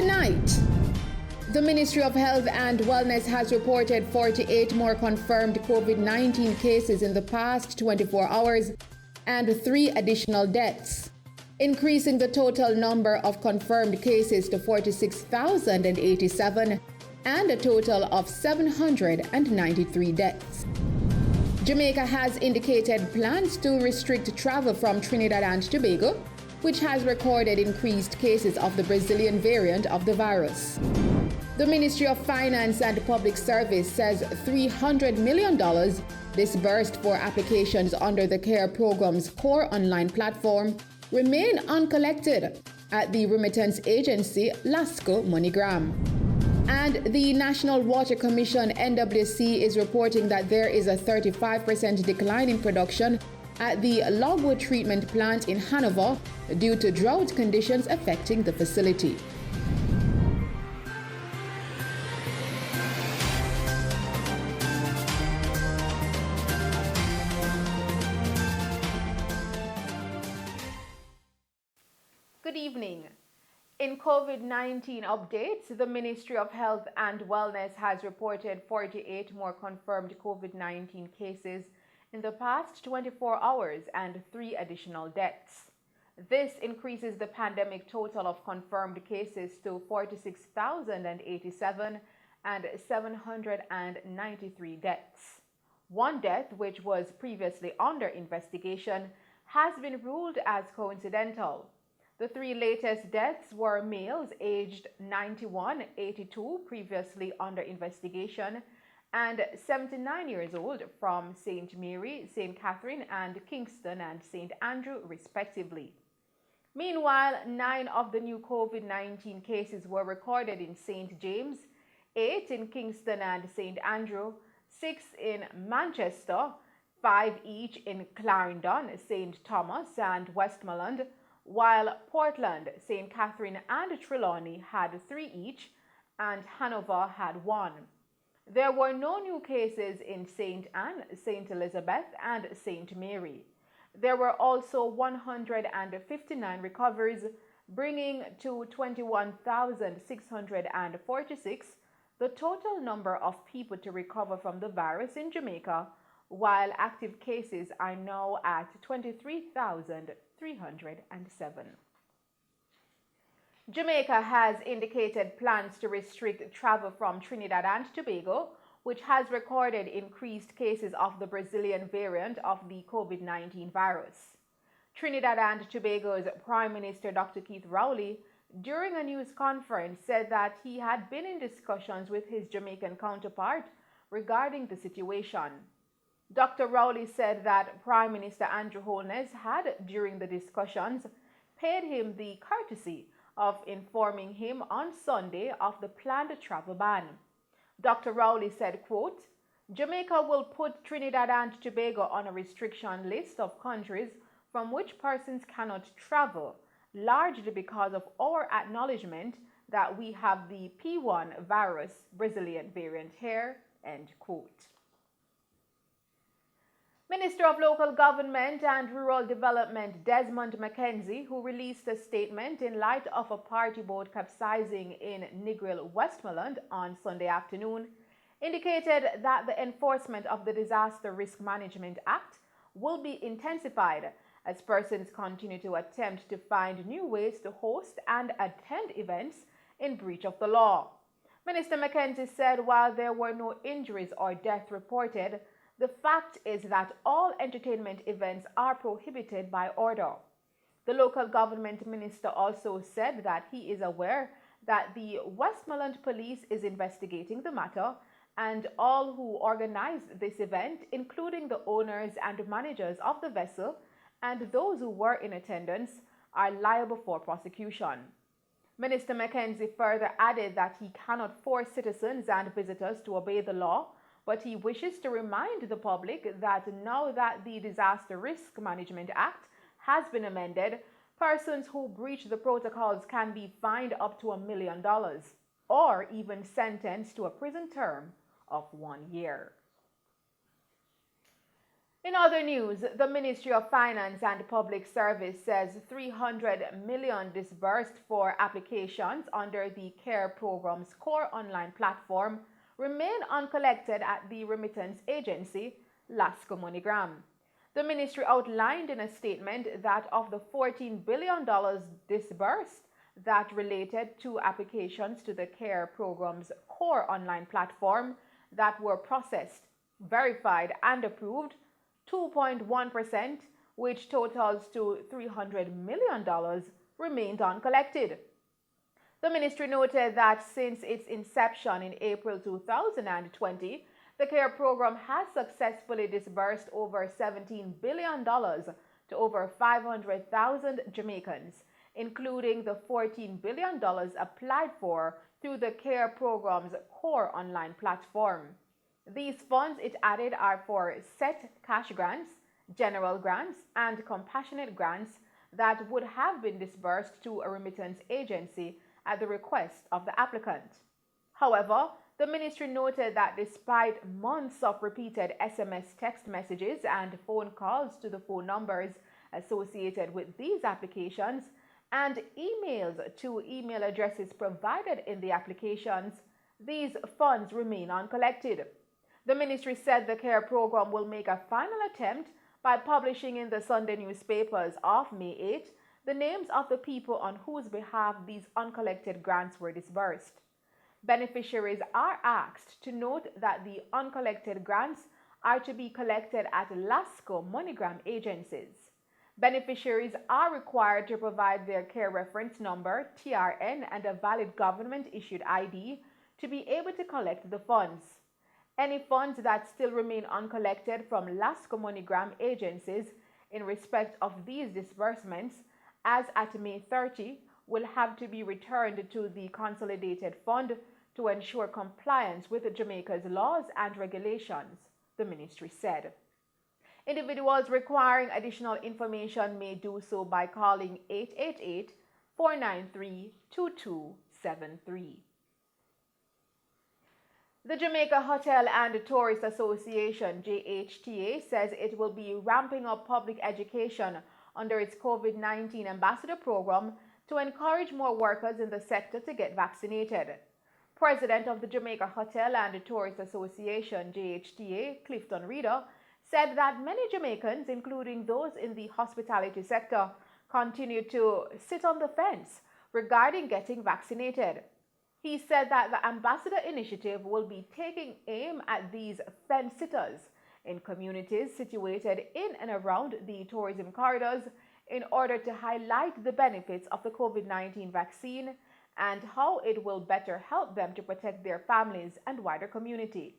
Tonight, the Ministry of Health and Wellness has reported 48 more confirmed COVID-19 cases in the past 24 hours and 3 additional deaths, increasing the total number of confirmed cases to 46,087 and a total of 793 deaths. Jamaica has indicated plans to restrict travel from Trinidad and Tobago, which has recorded increased cases of the Brazilian variant of the virus. The Ministry of Finance and Public Service says $300 million disbursed for applications under the CARE program's core online platform remain uncollected at the remittance agency LASCO MoneyGram. And the National Water Commission NWC is reporting that there is a 35% decline in production at the Logwood Treatment Plant in Hanover due to drought conditions affecting the facility. Good evening. In COVID-19 updates, the Ministry of Health and Wellness has reported 48 more confirmed COVID-19 cases in the past 24 hours and 3 additional deaths. This increases the pandemic total of confirmed cases to 46,087 and 793 deaths. One death, which was previously under investigation, has been ruled as coincidental. The 3 latest deaths were males aged 91, 82, previously under investigation, and 79 years old from St. Mary, St. Catherine, and Kingston and St. Andrew, respectively. Meanwhile, 9 of the new COVID-19 cases were recorded in St. James, 8 in Kingston and St. Andrew, 6 in Manchester, 5 each in Clarendon, St. Thomas, and Westmoreland, while Portland, St. Catherine, and Trelawney had 3 each, and Hanover had 1. There were no new cases in St. Anne, St. Elizabeth, and St. Mary. There were also 159 recoveries, bringing to 21,646 the total number of people to recover from the virus in Jamaica, while active cases are now at 23,307. Jamaica has indicated plans to restrict travel from Trinidad and Tobago, which has recorded increased cases of the Brazilian variant of the COVID-19 virus. Trinidad and Tobago's Prime Minister Dr. Keith Rowley, during a news conference, said that he had been in discussions with his Jamaican counterpart regarding the situation. Dr. Rowley said that Prime Minister Andrew Holness had, during the discussions, paid him the courtesy of informing him on Sunday of the planned travel ban. Dr. Rowley said, quote, "Jamaica will put Trinidad and Tobago on a restriction list of countries from which persons cannot travel, largely because of our acknowledgement that we have the P1 virus Brazilian variant here," end quote. Minister of Local Government and Rural Development Desmond McKenzie, who released a statement in light of a party boat capsizing in Negril, Westmoreland on Sunday afternoon, indicated that the enforcement of the Disaster Risk Management Act will be intensified as persons continue to attempt to find new ways to host and attend events in breach of the law. Minister McKenzie said while there were no injuries or death reported, the fact is that all entertainment events are prohibited by order. The local government minister also said that he is aware that the Westmoreland Police is investigating the matter and all who organized this event, including the owners and managers of the vessel and those who were in attendance, are liable for prosecution. Minister McKenzie further added that he cannot force citizens and visitors to obey the law, but he wishes to remind the public that now that the Disaster Risk Management Act has been amended, persons who breach the protocols can be fined up to $1 million or even sentenced to a prison term of 1 year. In other news, the Ministry of Finance and Public Service says 300 million disbursed for applications under the CARE program's core online platform remain uncollected at the remittance agency, Lasco MoneyGram. The ministry outlined in a statement that of the $14 billion disbursed that related to applications to the CARE program's core online platform that were processed, verified, and approved, 2.1%, which totals to $300 million, remained uncollected. The ministry noted that since its inception in April 2020, the CARE program has successfully disbursed over $17 billion to over 500,000 Jamaicans, including the $14 billion applied for through the CARE program's core online platform. These funds, it added, are for set cash grants, general grants, and compassionate grants that would have been disbursed to a remittance agency at the request of the applicant. However, the ministry noted that despite months of repeated SMS text messages and phone calls to the phone numbers associated with these applications and emails to email addresses provided in the applications, these funds remain uncollected. The ministry said the CARE program will make a final attempt by publishing in the Sunday newspapers of May 8 the names of the people on whose behalf these uncollected grants were disbursed. Beneficiaries are asked to note that the uncollected grants are to be collected at Lasco MoneyGram agencies. Beneficiaries are required to provide their CARE reference number, TRN, and a valid government-issued ID to be able to collect the funds. Any funds that still remain uncollected from Lasco MoneyGram agencies in respect of these disbursements, as at May 30, will have to be returned to the Consolidated Fund to ensure compliance with Jamaica's laws and regulations, the ministry said. Individuals requiring additional information may do so by calling 888-493-2273. The Jamaica Hotel and Tourist Association, JHTA, says it will be ramping up public education under its COVID-19 ambassador program to encourage more workers in the sector to get vaccinated. President of the Jamaica Hotel and Tourist Association, JHTA, Clifton Reeder, said that many Jamaicans, including those in the hospitality sector, continue to sit on the fence regarding getting vaccinated. He said that the Ambassador Initiative will be taking aim at these fence sitters in communities situated in and around the tourism corridors in order to highlight the benefits of the COVID-19 vaccine and how it will better help them to protect their families and wider community.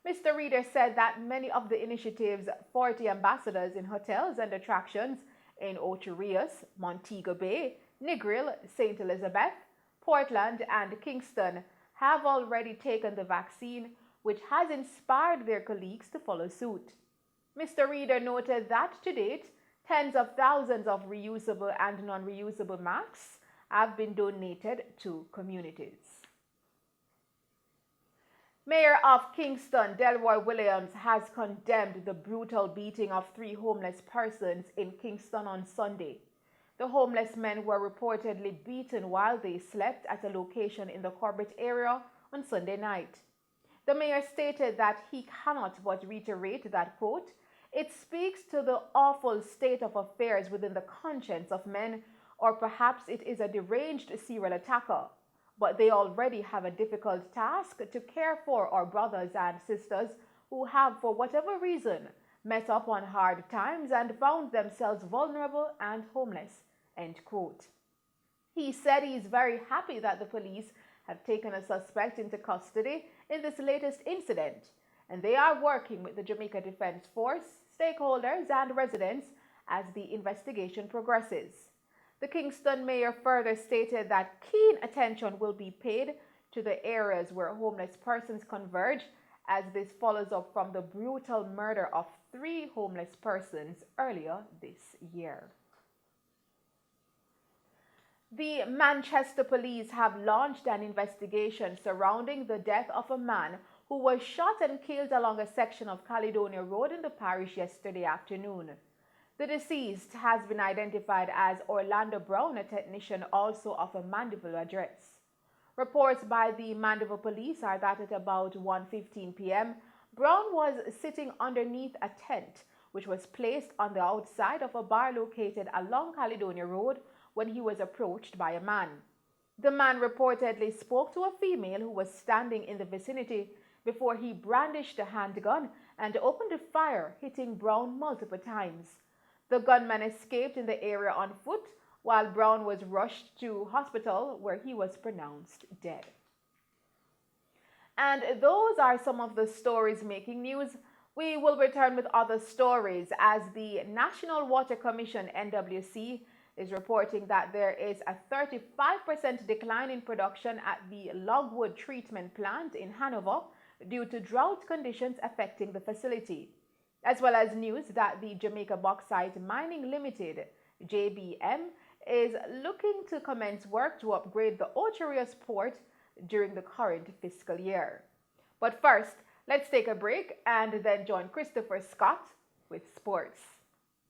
Mr. Reeder said that many of the initiative's 40 ambassadors in hotels and attractions in Ocho Rios, Montego Bay, Negril, St. Elizabeth, Portland, and Kingston have already taken the vaccine, which has inspired their colleagues to follow suit. Mr. Reeder noted that to date, tens of thousands of reusable and non-reusable masks have been donated to communities. Mayor of Kingston, Delroy Williams, has condemned the brutal beating of 3 homeless persons in Kingston on Sunday. The homeless men were reportedly beaten while they slept at a location in the Corbett area on Sunday night. The mayor stated that he cannot but reiterate that, quote, "It speaks to the awful state of affairs within the conscience of men, or perhaps it is a deranged serial attacker. But they already have a difficult task to care for our brothers and sisters who have, for whatever reason, met up on hard times and found themselves vulnerable and homeless," end quote. He said he is very happy that the police have taken a suspect into custody in this latest incident, and they are working with the Jamaica Defense Force, stakeholders, and residents as the investigation progresses. The Kingston mayor further stated that keen attention will be paid to the areas where homeless persons converge, as this follows up from the brutal murder of 3 homeless persons earlier this year. The Manchester police have launched an investigation surrounding the death of a man who was shot and killed along a section of Caledonia Road in the parish yesterday afternoon. The deceased has been identified as Orlando Brown, a technician also of a Mandeville address. Reports by the Mandeville police are that at about 1:15 p.m., Brown was sitting underneath a tent, which was placed on the outside of a bar located along Caledonia Road when he was approached by a man. The man reportedly spoke to a female who was standing in the vicinity before he brandished a handgun and opened fire, hitting Brown multiple times. The gunman escaped in the area on foot, while Brown was rushed to hospital where he was pronounced dead. And those are some of the stories making news. We will return with other stories as the National Water Commission, NWC, is reporting that there is a 35% decline in production at the Logwood Treatment Plant in Hanover due to drought conditions affecting the facility, as well as news that the Jamaica Bauxite Mining Limited, JBM, is looking to commence work to upgrade the Ocherius port during the current fiscal year. But first, let's take a break and then join Christopher Scott with sports.